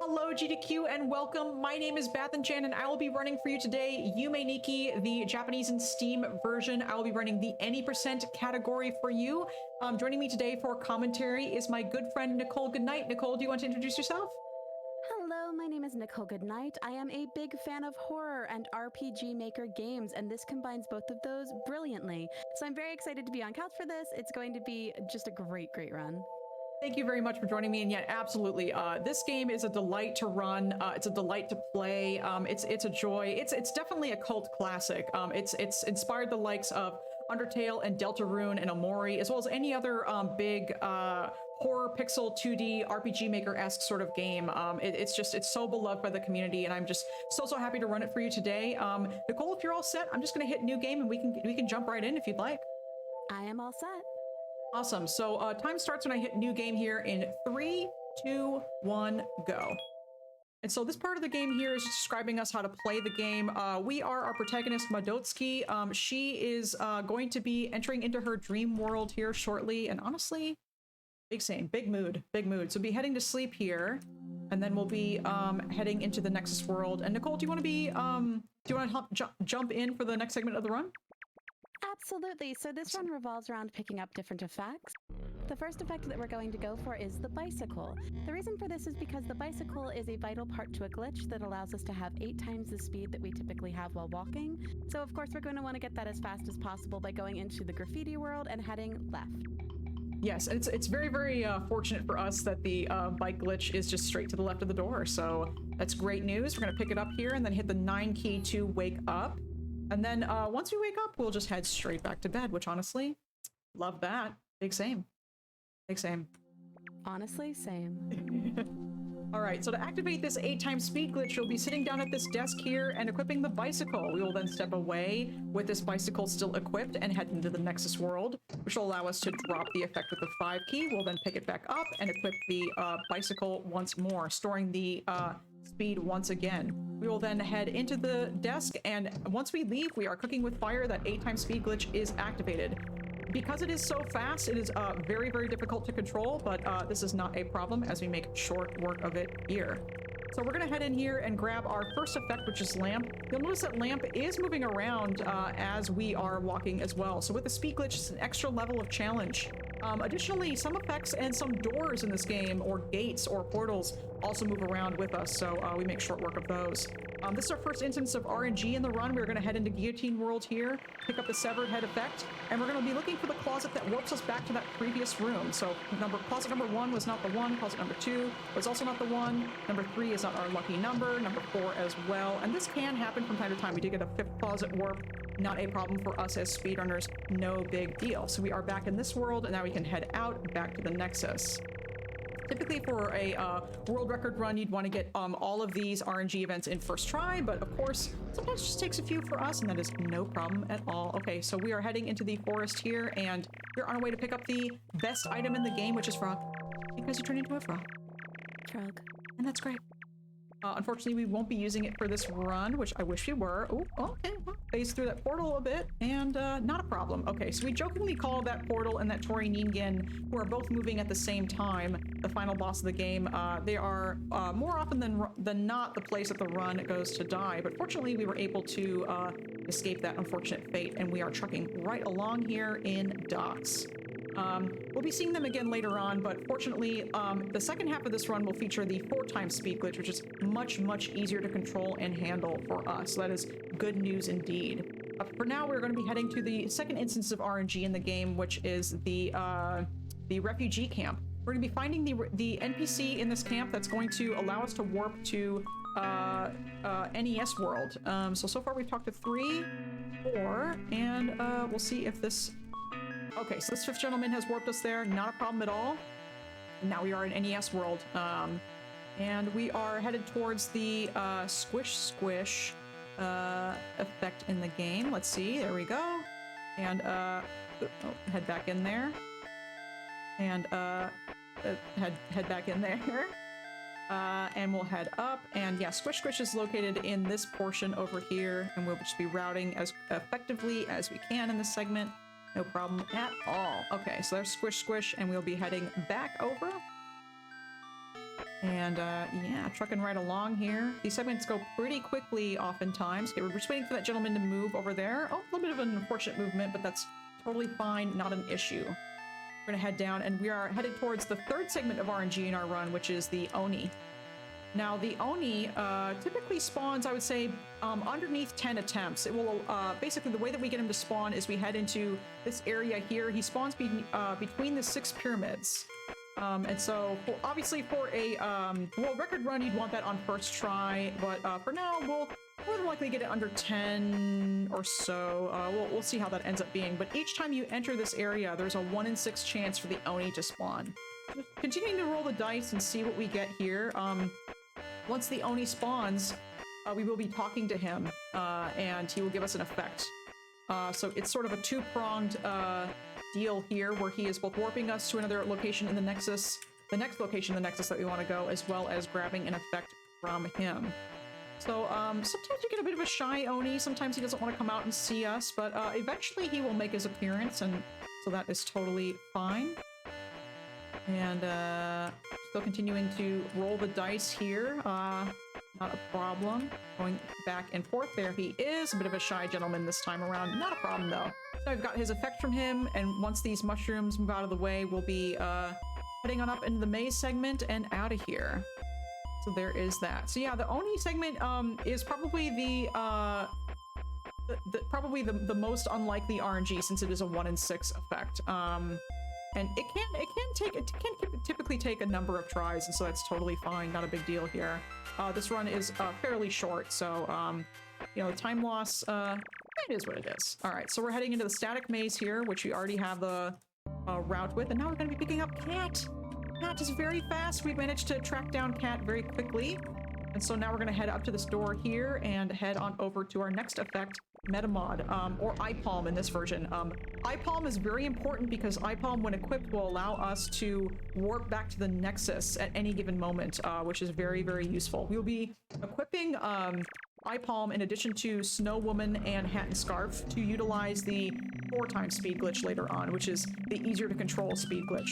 Hello GDQ and welcome. My name is Bathan-chan and I will be running for you today Yume Nikki, the Japanese and Steam version. I will be running the any percent category for you. Joining me today for commentary is my good friend Nicole. Goodnight. Nicole, do you want to introduce yourself? Hello, my name is Nicole Goodnight. I am a big fan of horror and RPG Maker games, and this combines both of those brilliantly. So I'm very excited to be on couch for this. It's going to be just a great run. Thank you very much for joining me. And yeah, absolutely. This game is a delight to run. It's a delight to play. It's a joy. It's definitely a cult classic. It's inspired the likes of Undertale and Deltarune and Omori, as well as any other big horror pixel 2D RPG Maker-esque sort of game. It's so beloved by the community, and I'm just so happy to run it for you today. Nicole, if you're all set, I'm just gonna hit new game and we can jump right in if you'd like. I am all set. Awesome. So time starts when I hit new game here in 3, 2, 1, go. And so this part of the game here is describing us how to play the game. We are our protagonist, Madotsuki. She is going to be entering into her dream world here shortly. And honestly, big mood. So be heading to sleep here. And then we'll be heading into the Nexus world. And Nicole, do you want to be, do you want to jump in for the next segment of the run? Absolutely. So this run revolves around picking up different effects. The first effect that we're going to go for is the bicycle. The reason for this is because the bicycle is a vital part to a glitch that allows us to have 8 times the speed that we typically have while walking. So of course we're going to want to get that as fast as possible by going into the graffiti world and heading left. Yes, it's very fortunate for us that the bike glitch is just straight to the left of the door. So that's great news. We're going to pick it up here and then hit the 9 key to wake up. And then once we wake up, we'll just head straight back to bed, which honestly, love that. Big same. Honestly, same. All right, so to activate this 8 times speed glitch, you'll be sitting down at this desk here and equipping the bicycle. We will then step away with this bicycle still equipped and head into the Nexus world, which will allow us to drop the effect with the 5 key. We'll then pick it back up and equip the bicycle once more, storing the speed once again. We will then head into the desk, and once we leave, we are cooking with fire. That 8 times speed glitch is activated. Because it is so fast, it is very difficult to control, but this is not a problem as we make short work of it here. So we're gonna head in here and grab our first effect, which is Lamp. You'll notice that Lamp is moving around as we are walking as well. So with the speed glitch, it's an extra level of challenge. Additionally, some effects and some doors in this game, or gates or portals, also move around with us, so we make short work of those. This is our first instance of RNG in the run. We're going to head into Guillotine World here, pick up the Severed Head effect, and we're going to be looking for the closet that warps us back to that previous room. So closet number 1 was not the one, closet number 2 was also not the one, number 3 is not our lucky number, number 4 as well, and this can happen from time to time. We did get a 5th closet warp. Not a problem for us as speedrunners, no big deal. So we are back in this world, and now we can head out back to the Nexus. Typically for a world record run, you'd want to get all of these RNG events in first try, but of course, sometimes it just takes a few for us, and that is no problem at all. Okay, so we are heading into the forest here, and we're on our way to pick up the best item in the game, which is Frog, because you turn into a frog. Frog. And that's great. Unfortunately, we won't be using it for this run, which I wish we were. Oh, okay. Well, phase through that portal a bit, and not a problem. Okay, so we jokingly call that portal and that Tori Ningen, who are both moving at the same time, the final boss of the game. They are more often than not the place that the run goes to die, but fortunately we were able to escape that unfortunate fate, and we are trucking right along here in docks. We'll be seeing them again later on, but fortunately, the second half of this run will feature the 4 times speed glitch, which is much easier to control and handle for us. So that is good news indeed. For now, we're going to be heading to the second instance of RNG in the game, which is the refugee camp. We're going to be finding the NPC in this camp that's going to allow us to warp to NES world. So far we've talked to 3, 4, and we'll see if this... Okay, so this 5th gentleman has warped us there, not a problem at all. Now we are in NES world, and we are headed towards the squish effect in the game. Let's see, there we go. And head back in there. And head back in there. And we'll head up, and yeah, Squish is located in this portion over here, and we'll just be routing as effectively as we can in this segment. No problem at all. Okay, so there's Squish, and we'll be heading back over. And yeah, trucking right along here. These segments go pretty quickly oftentimes. Okay, we're just waiting for that gentleman to move over there. Oh, a little bit of an unfortunate movement, but that's totally fine, not an issue. We're gonna head down, and we are headed towards the third segment of RNG in our run, which is the Oni. Now, the Oni typically spawns, I would say, underneath 10 attempts. It will, basically, the way that we get him to spawn is we head into this area here. He spawns between the 6 pyramids. And so, obviously, for a world record run, you'd want that on first try, but for now, we'll more than likely get it under 10 or so. We'll see how that ends up being. But each time you enter this area, there's a 1 in 6 chance for the Oni to spawn. Continuing to roll the dice and see what we get here. Once the Oni spawns, we will be talking to him, and he will give us an effect. So it's sort of a two-pronged deal here, where he is both warping us to another location in the Nexus, the next location in the Nexus that we want to go, as well as grabbing an effect from him. So sometimes you get a bit of a shy Oni, sometimes he doesn't want to come out and see us, but eventually he will make his appearance, and so that is totally fine. And still continuing to roll the dice here. Not a problem. Going back and forth. There he is. A bit of a shy gentleman this time around. Not a problem, though. So I've got his effect from him, and once these mushrooms move out of the way, we'll be heading on up into the maze segment and out of here. So there is that. So yeah, the Oni segment is probably the most unlikely RNG, since it is a 1 in 6 effect. And it can typically take a number of tries, and so that's totally fine. Not a big deal here. This run is fairly short, so you know, time loss, it is what it is. All right, so we're heading into the static maze here, which we already have the route with, and now we're going to be picking up Cat. Cat is very fast. We've managed to track down Cat very quickly, and so now we're going to head up to this door here and head on over to our next effect, Metamod, or Eye-Palm in this version. Eye-Palm is very important because Eye-Palm, when equipped, will allow us to warp back to the Nexus at any given moment, which is very, very useful. We'll be equipping Eye-Palm in addition to Snow Woman and Hat and Scarf to utilize the 4x speed glitch later on, which is the easier to control speed glitch.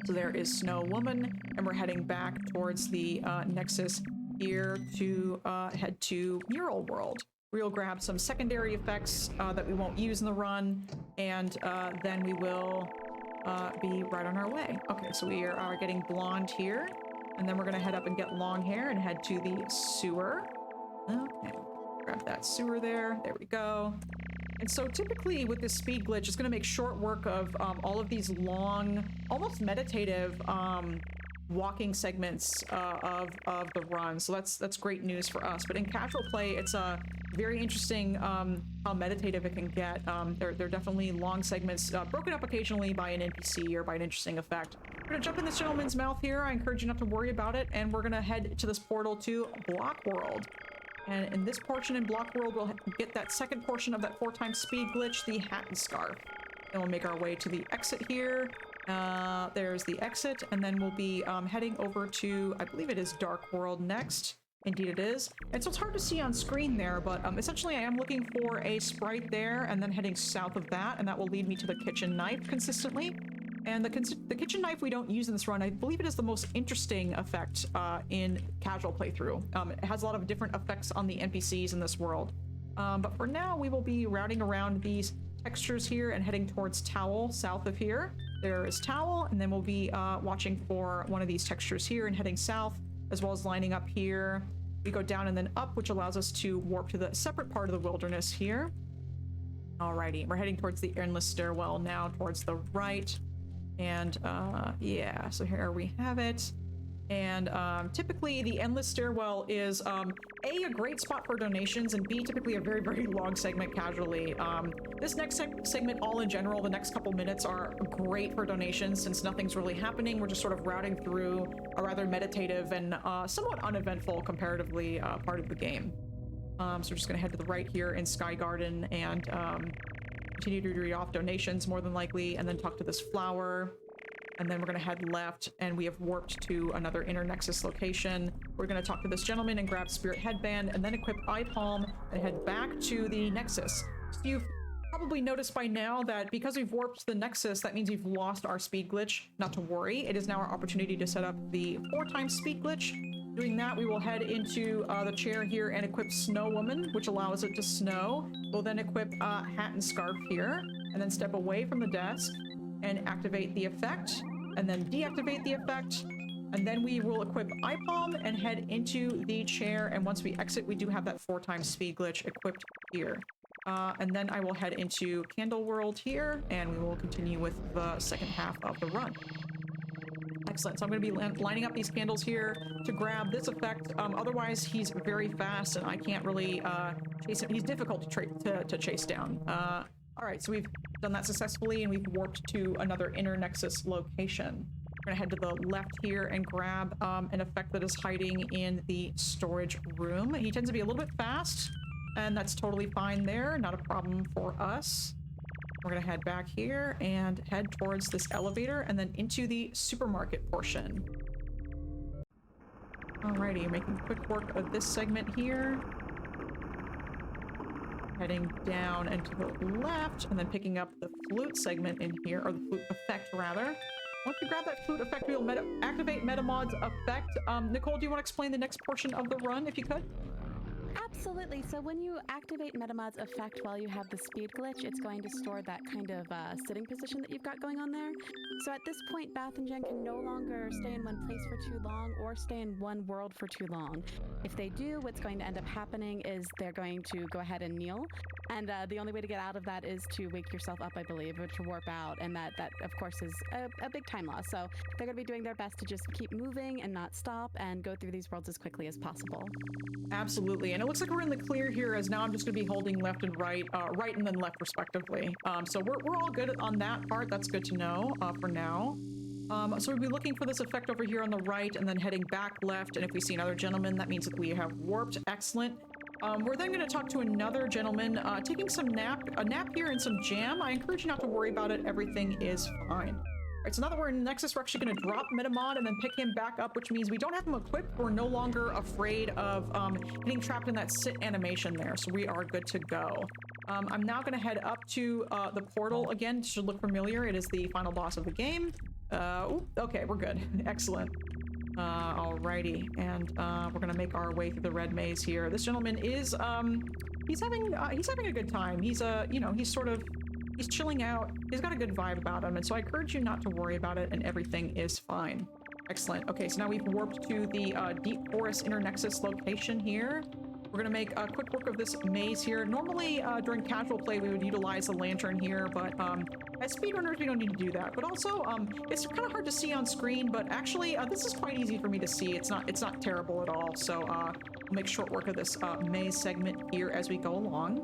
So there is Snow Woman, and we're heading back towards the Nexus here to head to Mural World. We'll grab some secondary effects that we won't use in the run, and then we will be right on our way. Okay, so we are getting blonde here, and then we're gonna head up and get long hair and head to the sewer. Okay, grab that sewer there. There we go. And so typically with this speed glitch, it's gonna make short work of all of these long, almost meditative walking segments of the run. So that's great news for us. But in casual play, it's very interesting how meditative it can get. They're definitely long segments, broken up occasionally by an NPC or by an interesting effect. We're gonna jump in this gentleman's mouth here. I encourage you not to worry about it, and we're gonna head to this portal to Block World. And in this portion in Block World, we'll get that second portion of that 4x speed glitch, the Hat and Scarf. Then we'll make our way to the exit here. There's the exit, and then we'll be heading over to, I believe it is Dark World next. Indeed it is. And so it's hard to see on screen there, but essentially I am looking for a sprite there, and then heading south of that, and that will lead me to the kitchen knife consistently. And the kitchen knife we don't use in this run. I believe it is the most interesting effect in casual playthrough. It has a lot of different effects on the NPCs in this world. But for now, we will be routing around these textures here and heading towards Towel, south of here. There is Towel, and then we'll be watching for one of these textures here and heading south, as well as lining up here. We go down and then up, which allows us to warp to the separate part of the wilderness here. Alrighty, we're heading towards the endless stairwell now, towards the right. And yeah, so here we have it. And typically the endless stairwell is A, a great spot for donations, and B, typically a very, very long segment casually. This next segment, all in general, the next couple minutes are great for donations since nothing's really happening. We're just sort of routing through a rather meditative and somewhat uneventful comparatively part of the game. So we're just gonna head to the right here in Sky Garden and continue to read off donations more than likely, and then talk to this flower. And then we're going to head left, and we have warped to another inner Nexus location. We're going to talk to this gentleman and grab Spirit Headband, and then equip Eye Palm and head back to the Nexus. So you've probably noticed by now that because we've warped the Nexus, that means we've lost our speed glitch. Not to worry, it is now our opportunity to set up the 4x speed glitch. Doing that, we will head into the chair here and equip Snow Woman, which allows it to snow. We'll then equip Hat and Scarf here, and then step away from the desk and activate the effect, and then deactivate the effect. And then we will equip Eye Palm and head into the chair. And once we exit, we do have that 4x speed glitch equipped here. And then I will head into Candle World here, and we will continue with the second half of the run. Excellent. So I'm going to be lining up these candles here to grab this effect. Otherwise, he's very fast, and I can't really chase him. He's difficult to chase down. All right, so we've done that successfully, and we've warped to another inner Nexus location. We're gonna head to the left here and grab an effect that is hiding in the storage room. He tends to be a little bit fast, and that's totally fine there. Not a problem for us. We're gonna head back here and head towards this elevator and then into the supermarket portion. Alrighty, making quick work of this segment here. Heading down and to the left, and then picking up the flute segment in here, or the flute effect rather. Once you grab that flute effect, we'll activate Metamod's effect. Nicole, do you want to explain the next portion of the run, if you could? Absolutely. So when you activate Metamod's effect while you have the speed glitch, it's going to store that kind of sitting position that you've got going on there. So at this point, Bath and Jen can no longer stay in one place for too long or stay in one world for too long. If they do, what's going to end up happening is they're going to go ahead and kneel. And the only way to get out of that is to wake yourself up, I believe, or to warp out. And that of course, is a big time loss. So they're going to be doing their best to just keep moving and not stop and go through these worlds as quickly as possible. Absolutely. And it looks like we're in the clear here, as now I'm just going to be holding left and right, right and then left respectively. So we're all good on that part. That's good to know for now. So we'll be looking for this effect over here on the right and then heading back left. And if we see another gentleman, that means that we have warped. Excellent. We're then going to talk to another gentleman, taking a nap here and some jam. I encourage you not to worry about it. Everything is fine. All right, so now that we're in Nexus, we're actually going to drop Metamod and then pick him back up, which means we don't have him equipped. We're no longer afraid of getting trapped in that sit animation there, so we are good to go. I'm now going to head up to the portal again. It should look familiar. It is the final boss of the game. Okay, we're good. Excellent. Alrighty, and we're gonna make our way through the red maze here. This gentleman is he's having a good time. He's he's chilling out. He's got a good vibe about him, and so I encourage you not to worry about it, and everything is fine. Excellent. Okay, so now we've warped to the Deep Forest Inner Nexus location here. We're gonna make a quick work of this maze here. Normally, during casual play, we would utilize the lantern here, but as speedrunners, we don't need to do that. But also, it's kind of hard to see on screen, but actually, this is quite easy for me to see. It's not terrible at all. So we'll make short work of this maze segment here as we go along.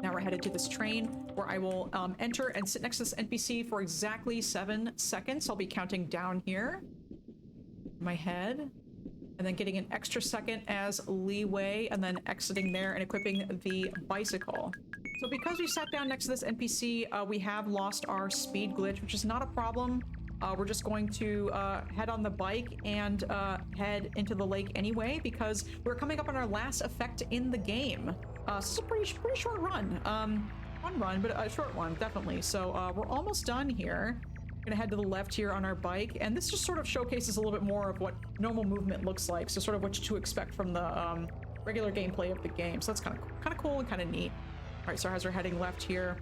Now we're headed to this train where I will enter and sit next to this NPC for exactly 7 seconds. I'll be counting down here in my head. And then getting an extra second as leeway, and then exiting there and equipping the bicycle. So because we sat down next to this NPC, we have lost our speed glitch, which is not a problem. We're just going to head on the bike and head into the lake anyway, because we're coming up on our last effect in the game. So it's a pretty short run. Fun run, but a short one, definitely. So we're almost done here. Gonna head to the left here on our bike, and this just sort of showcases a little bit more of what normal movement looks like, so sort of what to expect from the regular gameplay of the game. So that's kind of cool and kind of neat. All right, so as we're heading left here,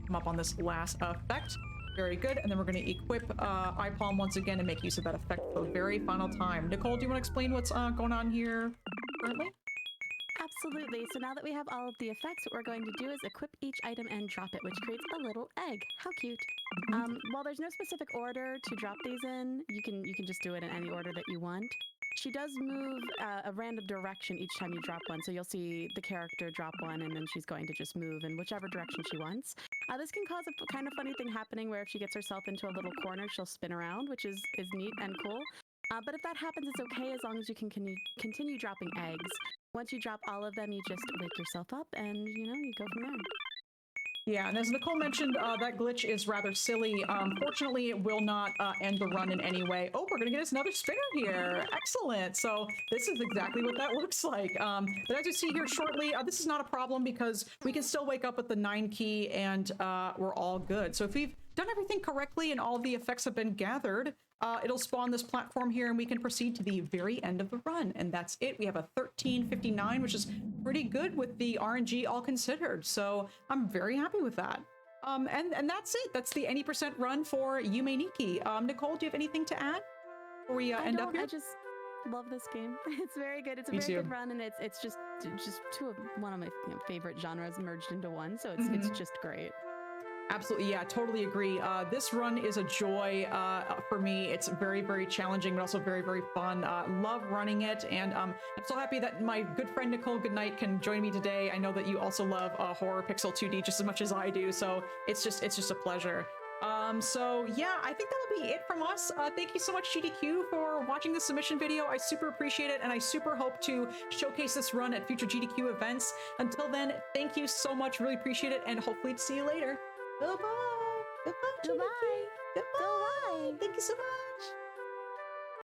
come up on this last effect. Very good, and then we're going to equip Eye Palm once again and make use of that effect for the very final time. Nicole, do you want to explain what's going on here currently? Absolutely. So now that we have all of the effects, what we're going to do is equip each item and drop it, which creates a little egg. How cute. While there's no specific order to drop these in, you can just do it in any order that you want. She does move a random direction each time you drop one, so you'll see the character drop one, and then she's going to just move in whichever direction she wants. This can cause a kind of funny thing happening where if she gets herself into a little corner, she'll spin around, which is neat and cool. But if that happens, it's okay as long as you can continue dropping eggs. Once you drop all of them, you just wake yourself up and, you go from there. Yeah, and as Nicole mentioned, that glitch is rather silly. Fortunately, it will not end the run in any way. Oh, we're gonna get us another spinner here. Excellent. So this is exactly what that looks like. But as you see here shortly, this is not a problem because we can still wake up with the 9 key and we're all good. So if we've done everything correctly and all the effects have been gathered, it'll spawn this platform here and we can proceed to the very end of the run. And that's it. We have a 13:59, which is pretty good with the RNG all considered. So I'm very happy with that. And that's it. That's the any percent run for Yume Nikki. Nicole, do you have anything to add before we end up here? I just love this game. It's very good. It's a Me very too. good run, and it's just one of my favorite genres merged into one. So it's just great. Absolutely, yeah, totally agree. This run is a joy for me. It's very, very challenging, but also very, very fun. Love running it, and I'm so happy that my good friend Nicole Goodnight can join me today. I know that you also love horror pixel 2D just as much as I do, so it's just a pleasure. So yeah, I think that'll be it from us. Thank you so much, GDQ, for watching this submission video. I super appreciate it, and I super hope to showcase this run at future GDQ events. Until then, thank you so much. Really appreciate it, and hopefully to see you later. Goodbye. Goodbye. Goodbye. Goodbye. Goodbye. Thank you so much.